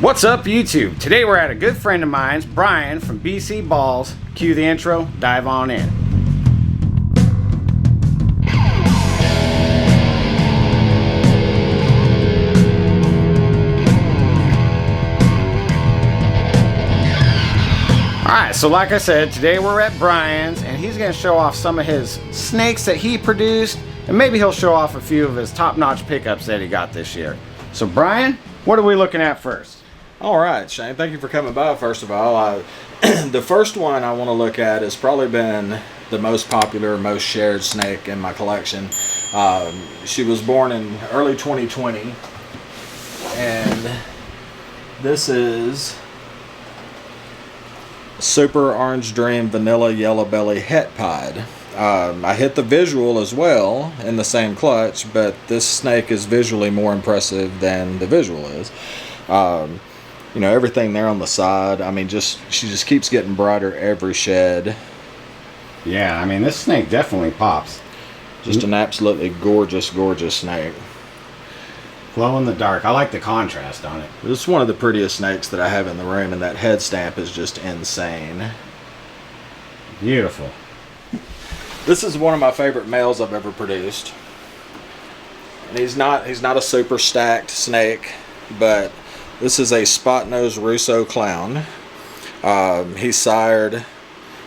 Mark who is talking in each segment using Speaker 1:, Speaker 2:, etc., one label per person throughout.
Speaker 1: What's up, YouTube? Today we're at a good friend of mine's, Brian from BC Balls. Cue the intro, dive on in. Alright, so like I said, today we're at Brian's and he's going to show off some of his snakes that he produced, and maybe he'll show off a few of his top-notch pickups that he got this year. So Brian, what are we looking at first?
Speaker 2: All right, Shane, thank you for coming by, first of all. The first one I want to look at has probably been the most popular, most shared snake in my collection. She was born in early 2020, and this is Super Orange Dream Vanilla Yellow Belly Het Pied. I hit the visual as well in the same clutch, but this snake is visually more impressive than the visual is. You know, everything there on the side, I mean, she just keeps getting brighter every shed.
Speaker 1: Yeah, I mean, this snake definitely pops.
Speaker 2: Just an absolutely gorgeous, gorgeous snake.
Speaker 1: Glow in the dark. I like the contrast on it.
Speaker 2: This is one of the prettiest snakes that I have in the room, and that head stamp is just insane.
Speaker 1: Beautiful.
Speaker 2: This is one of my favorite males I've ever produced. And he's not a super stacked snake, but this is a spot-nosed Russo clown. He sired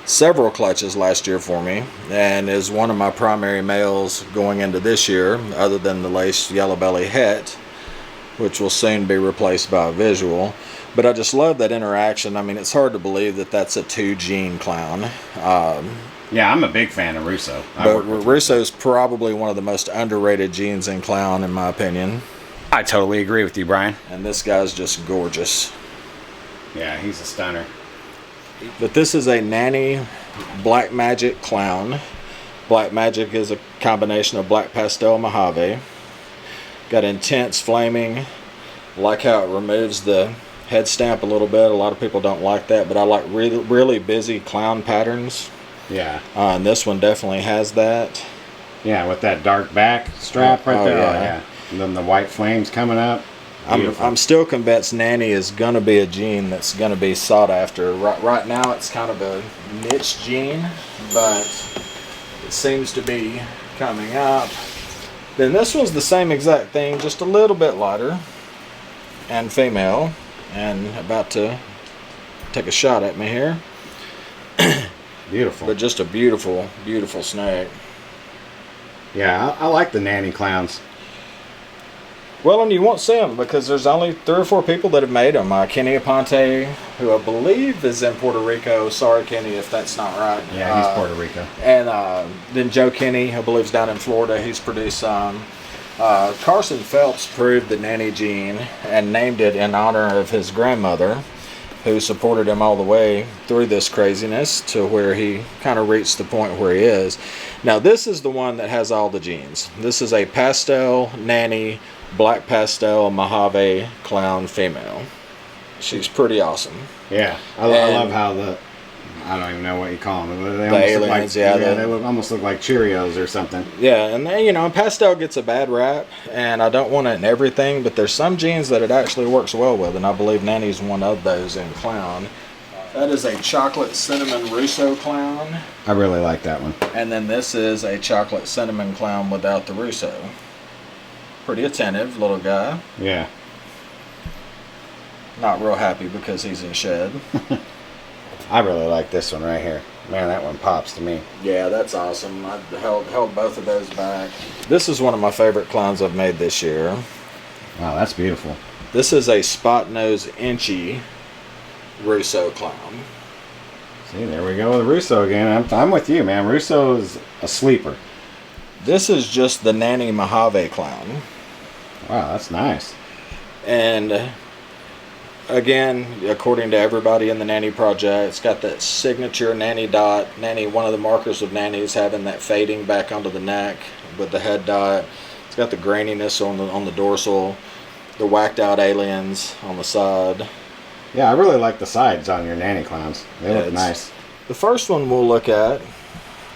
Speaker 2: several clutches last year for me and is one of my primary males going into this year, other than the laced yellow belly het, which will soon be replaced by a visual. But I just love that interaction. I mean, it's hard to believe that that's a 2-gene clown.
Speaker 1: Yeah, I'm a big fan of Russo.
Speaker 2: But Russo's probably one of the most underrated genes in clown, in my opinion.
Speaker 1: I totally agree with you, Brian.
Speaker 2: And this guy's just gorgeous.
Speaker 1: Yeah, he's a stunner.
Speaker 2: But this is a Nanny Black Magic clown. Black Magic is a combination of black pastel and Mojave. Got intense flaming. I like how it removes the head stamp a little bit. A lot of people don't like that, but I like really busy clown patterns.
Speaker 1: Yeah.
Speaker 2: And this one definitely has that.
Speaker 1: Yeah, with that dark back strap right there.
Speaker 2: Yeah.
Speaker 1: Oh, yeah. And then the white flames coming up.
Speaker 2: I'm still convinced Nanny is going to be a gene that's going to be sought after. Right now it's kind of a niche gene, but it seems to be coming up. Then this one's the same exact thing, just a little bit lighter and female, and about to take a shot at me here.
Speaker 1: Beautiful.
Speaker 2: But just a beautiful, beautiful snake.
Speaker 1: Yeah, I like the Nanny clowns.
Speaker 2: Well, and you won't see them because there's only 3 or 4 people that have made them. Kenny Aponte, who I believe is in Puerto Rico. Sorry, Kenny, if that's not right.
Speaker 1: Yeah, he's Puerto Rico.
Speaker 2: And then Joe Kenny, I believe, is down in Florida. He's produced some. Carson Phelps proved the Nanny gene and named it in honor of his grandmother, who supported him all the way through this craziness to where he kind of reached the point where he is. Now, this is the one that has all the genes. This is a pastel Nanny black pastel Mojave clown female. She's pretty awesome.
Speaker 1: Yeah, I love how I don't even know what you call them. They
Speaker 2: the aliens,
Speaker 1: they almost look like Cheerios or something.
Speaker 2: Yeah, and then, you know, pastel gets a bad rap, and I don't want it in everything, but there's some genes that it actually works well with, and I believe Nanny's one of those in clown. That is a chocolate cinnamon Russo clown.
Speaker 1: I really like that one.
Speaker 2: And then this is a chocolate cinnamon clown without the Russo. Pretty attentive little guy.
Speaker 1: Yeah.
Speaker 2: Not real happy because he's in shed.
Speaker 1: I really like this one right here. Man, that one pops to me.
Speaker 2: Yeah, that's awesome. I held both of those back. This is one of my favorite clowns I've made this year.
Speaker 1: Wow, that's beautiful.
Speaker 2: This is a spot nose inchy Russo clown.
Speaker 1: See, there we go with Russo again. I'm with you, man. Russo is a sleeper.
Speaker 2: This is just the Nanny Mojave clown.
Speaker 1: Wow, that's nice.
Speaker 2: And again, according to everybody in the Nanny project, it's got that signature Nanny dot. Nanny, one of the markers of Nanny is having that fading back onto the neck with the head dot. It's got the graininess on the dorsal, the whacked out aliens on the side.
Speaker 1: Yeah, I really like the sides on your Nanny clowns. They look nice.
Speaker 2: The first one we'll look at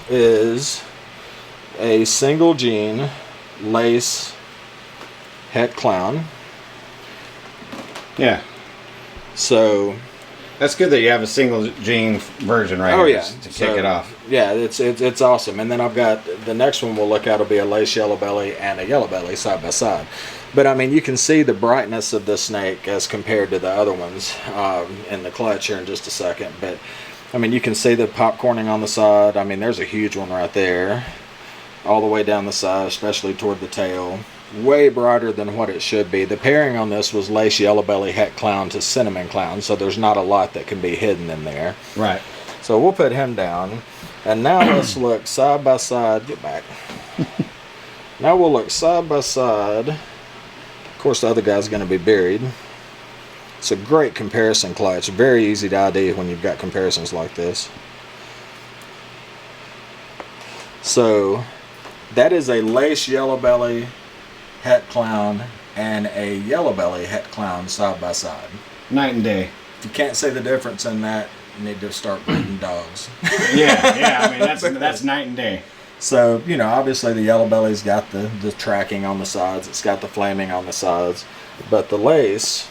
Speaker 2: is a single gene lace het clown.
Speaker 1: Yeah.
Speaker 2: So
Speaker 1: That's good that you have a single gene version right here to kick it off.
Speaker 2: Yeah, it's awesome. And then I've got the next one we'll look at will be a lace yellow belly and a yellow belly side by side. But I mean, you can see the brightness of this snake as compared to the other ones in the clutch here in just a second. But I mean, you can see the popcorning on the side. I mean, there's a huge one right there, all the way down the side, especially toward the tail. Way brighter than what it should be. The pairing on this was lace yellow belly het clown to cinnamon clown, so there's not a lot that can be hidden in there.
Speaker 1: Right.
Speaker 2: So we'll put him down, and now let's look side by side. Get back. Now we'll look side by side. Of course, the other guy's going to be buried. It's a great comparison clutch. Very easy to ID when you've got comparisons like this. So that is a lace yellow belly het clown and a yellow belly het clown side by side.
Speaker 1: Night and day.
Speaker 2: If you can't see the difference in that, you need to start breeding dogs.
Speaker 1: yeah. I mean, that's night and day.
Speaker 2: So, you know, obviously the yellow belly's got the tracking on the sides. It's got the flaming on the sides. But the lace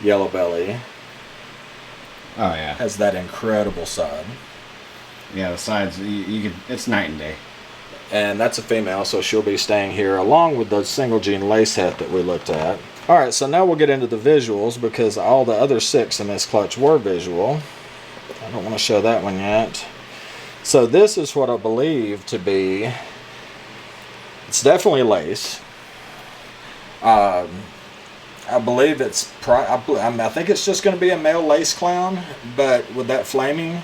Speaker 2: yellow belly has that incredible side.
Speaker 1: Yeah, the sides, you could, it's night and day.
Speaker 2: And that's a female, so she'll be staying here along with the single gene lace het that we looked at. Alright, so now we'll get into the visuals because all the other 6 in this clutch were visual. I don't want to show that one yet. So this is what I believe to be, it's definitely lace. I believe it's, I think it's just going to be a male lace clown, but with that flaming,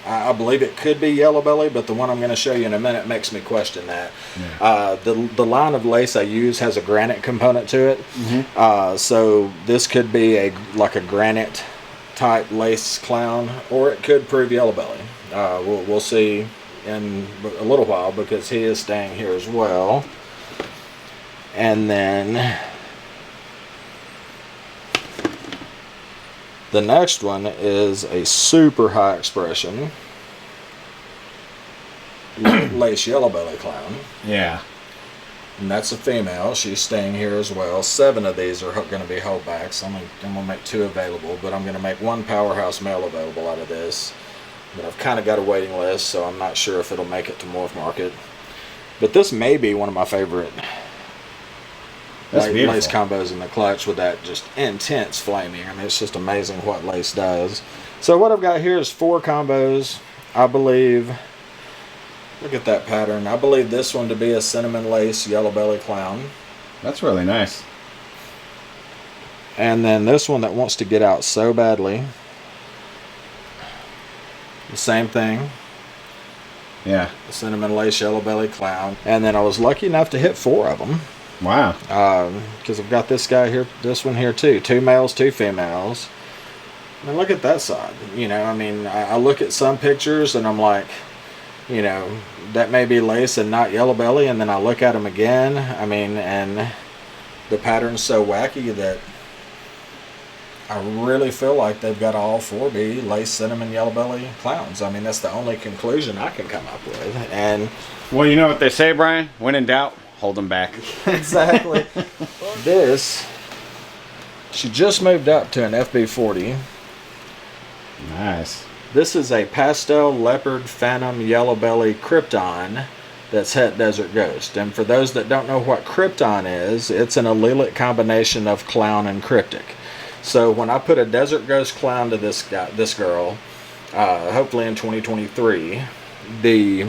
Speaker 2: I believe it could be yellow belly, but the one I'm going to show you in a minute makes me question that. Yeah. The line of lace I use has a granite component to it, so this could be like a granite type lace clown, or it could prove yellow belly. We'll see in a little while because he is staying here as well. And then the next one is a super high expression lace yellow belly clown.
Speaker 1: Yeah.
Speaker 2: And that's a female. She's staying here as well. 7 of these are going to be holdbacks. I'm going to make 2 available, but I'm going to make 1 powerhouse male available out of this. But I've kind of got a waiting list, so I'm not sure if it'll make it to Morph Market. But this may be one of my favorite lace combos in the clutch with that just intense flaming. I mean, it's just amazing what lace does. So what I've got here is 4 combos. I believe, look at that pattern. I believe this one to be a cinnamon lace yellow belly clown.
Speaker 1: That's really nice.
Speaker 2: And then this one that wants to get out so badly. The same thing.
Speaker 1: Yeah.
Speaker 2: The cinnamon lace yellow belly clown. And then I was lucky enough to hit 4 of them.
Speaker 1: Wow.
Speaker 2: Because I've got this guy here, this one here too. 2 males, 2 females. I mean, look at that side. You know, I mean, I look at some pictures and I'm like, you know, that may be lace and not yellow belly. And then I look at them again. I mean, and the pattern's so wacky that I really feel like they've got to all 4 be lace cinnamon yellow belly clowns. I mean, that's the only conclusion I can come up with. And
Speaker 1: well, you know what they say, Brian? When in doubt, hold them back.
Speaker 2: Exactly. This, she just moved up to an FB40.
Speaker 1: Nice.
Speaker 2: This is a pastel leopard phantom yellow belly krypton that's het desert ghost. And for those that don't know what krypton is, it's an allelic combination of clown and cryptic. So when I put a desert ghost clown to this girl, hopefully in 2023, the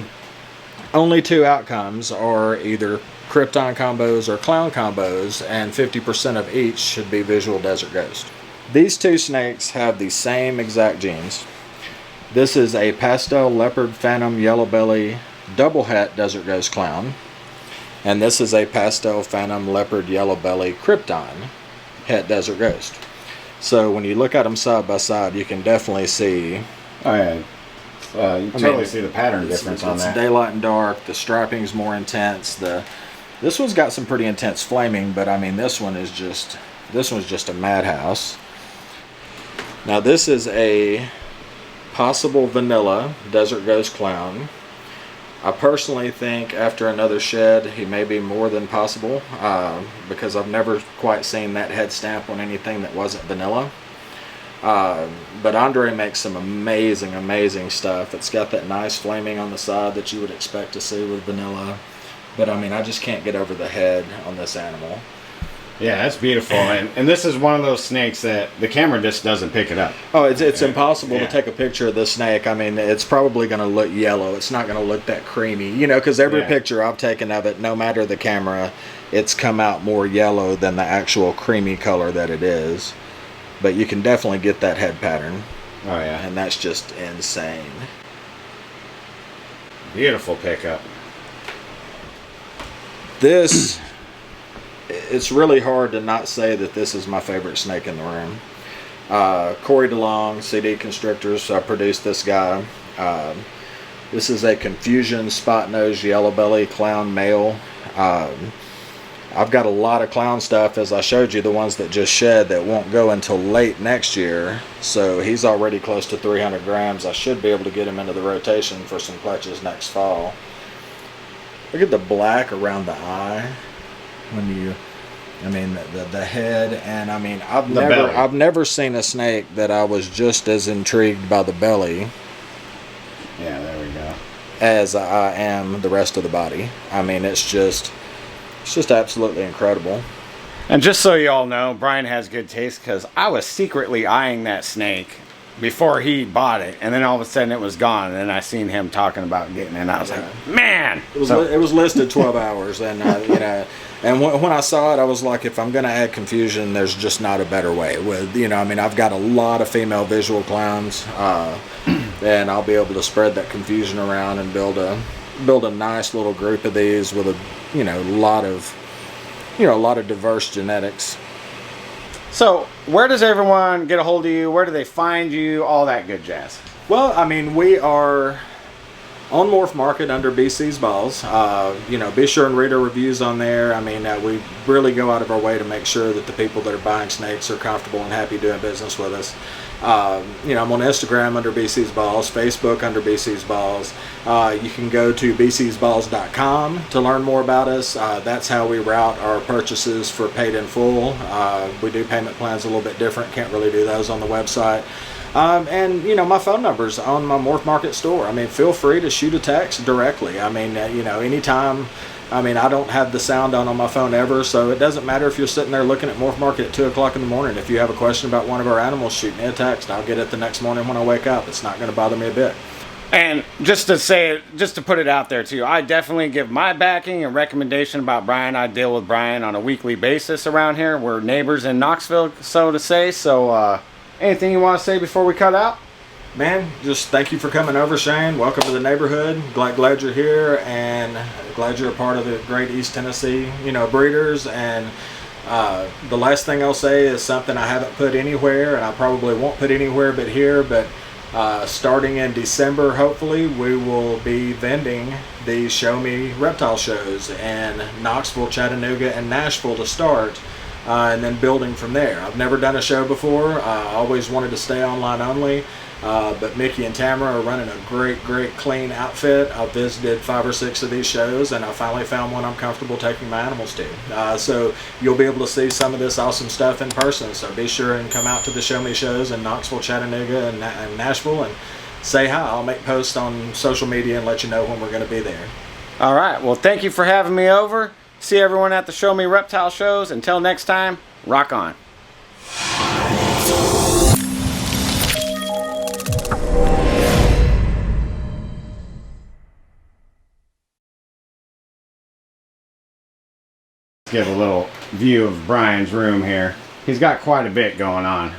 Speaker 2: only 2 outcomes are either krypton combos or clown combos, and 50% of each should be visual desert ghost. These 2 snakes have the same exact genes. This is a pastel leopard phantom yellow belly double het desert ghost clown, and this is a pastel phantom leopard yellow belly krypton het desert ghost. So when you look at them side by side, you can definitely see.
Speaker 1: Oh yeah, you totally see the pattern difference on that.
Speaker 2: It's daylight and dark. The striping's more intense. This one's got some pretty intense flaming, but I mean this one's just a madhouse. Now this is a possible vanilla desert ghost clown. I personally think after another shed he may be more than possible because I've never quite seen that head stamp on anything that wasn't vanilla. But Andre makes some amazing stuff. It's got that nice flaming on the side that you would expect to see with vanilla. But I mean, I just can't get over the head on this animal.
Speaker 1: Yeah, that's beautiful. And this is one of those snakes that the camera just doesn't pick it up.
Speaker 2: Oh, it's impossible to take a picture of this snake. I mean, it's probably going to look yellow. It's not going to look that creamy, you know, because every picture I've taken of it, no matter the camera, it's come out more yellow than the actual creamy color that it is. But you can definitely get that head pattern.
Speaker 1: Oh, yeah.
Speaker 2: And that's just insane.
Speaker 1: Beautiful pickup.
Speaker 2: This, it's really hard to not say that this is my favorite snake in the room. Corey DeLong, CD Constrictors, produced this guy. This is a Confusion Spot Nose Yellow Belly Clown male. I've got a lot of clown stuff, as I showed you, the ones that just shed that won't go until late next year. So he's already close to 300 grams. I should be able to get him into the rotation for some clutches next fall. Look at the black around the eye. When you, I mean, the head, and I mean, I've never seen a snake that I was just as intrigued by the belly.
Speaker 1: Yeah, there we go.
Speaker 2: As I am the rest of the body. I mean, it's just absolutely incredible.
Speaker 1: And just so you all know, Brian has good taste, because I was secretly eyeing that snake before he bought it, and then all of a sudden it was gone, and then I seen him talking about getting it, and I was like, man!
Speaker 2: It was listed 12 hours, and you know, and when I saw it, I was like, if I'm going to add confusion, there's just not a better way. With, you know, I mean, I've got a lot of female visual clowns, and I'll be able to spread that confusion around and build a nice little group of these with a, you know, a lot of diverse genetics.
Speaker 1: So, where does everyone get a hold of you? Where do they find you? All that good jazz.
Speaker 2: Well, I mean, we are on Morph Market under BC's Balls. You know, be sure and read our reviews on there. I mean, we really go out of our way to make sure that the people that are buying snakes are comfortable and happy doing business with us. You know, I'm on Instagram under BC's Balls, Facebook under BC's Balls. You can go to bcsballs.com to learn more about us. That's how we route our purchases for paid in full. We do payment plans a little bit different. Can't really do those on the website. And, you know, my phone number's on my Morph Market store. I mean, feel free to shoot a text directly. I mean, you know, anytime. I mean, I don't have the sound on my phone ever, so it doesn't matter if you're sitting there looking at Morph Market at 2 o'clock in the morning. If you have a question about one of our animals, shoot me a text. I'll get it the next morning when I wake up. It's not going to bother me a bit.
Speaker 1: And just to put it out there too, I definitely give my backing and recommendation about Brian. I deal with Brian on a weekly basis around here. We're neighbors in Knoxville, so to say. So, anything you want to say before we cut out?
Speaker 2: Man, just thank you for coming over, Shane. Welcome to the neighborhood. Glad you're here, and glad you're a part of the great East Tennessee, you know, breeders. And the last thing I'll say is something I haven't put anywhere, and I probably won't put anywhere but here. But starting in December, hopefully, we will be vending the Show Me reptile shows in Knoxville, Chattanooga, and Nashville to start. And then building from there. I've never done a show before. I always wanted to stay online only. But Mickey and Tamara are running a great clean outfit. I've visited 5 or 6 of these shows, and I finally found one I'm comfortable taking my animals to. So you'll be able to see some of this awesome stuff in person. So be sure and come out to the Show Me shows in Knoxville, Chattanooga, and Nashville, and say hi. I'll make posts on social media and let you know when we're going to be there.
Speaker 1: All right. Well, thank you for having me over. See everyone at the Show Me reptile shows. Until next time, rock on. Give a little view of Brian's room here. He's got quite a bit going on.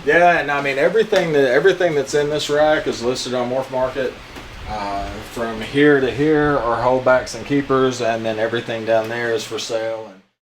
Speaker 2: Yeah, and I mean everything that's in this rack is listed on Morph Market. From here to here are holdbacks and keepers, and then everything down there is for sale.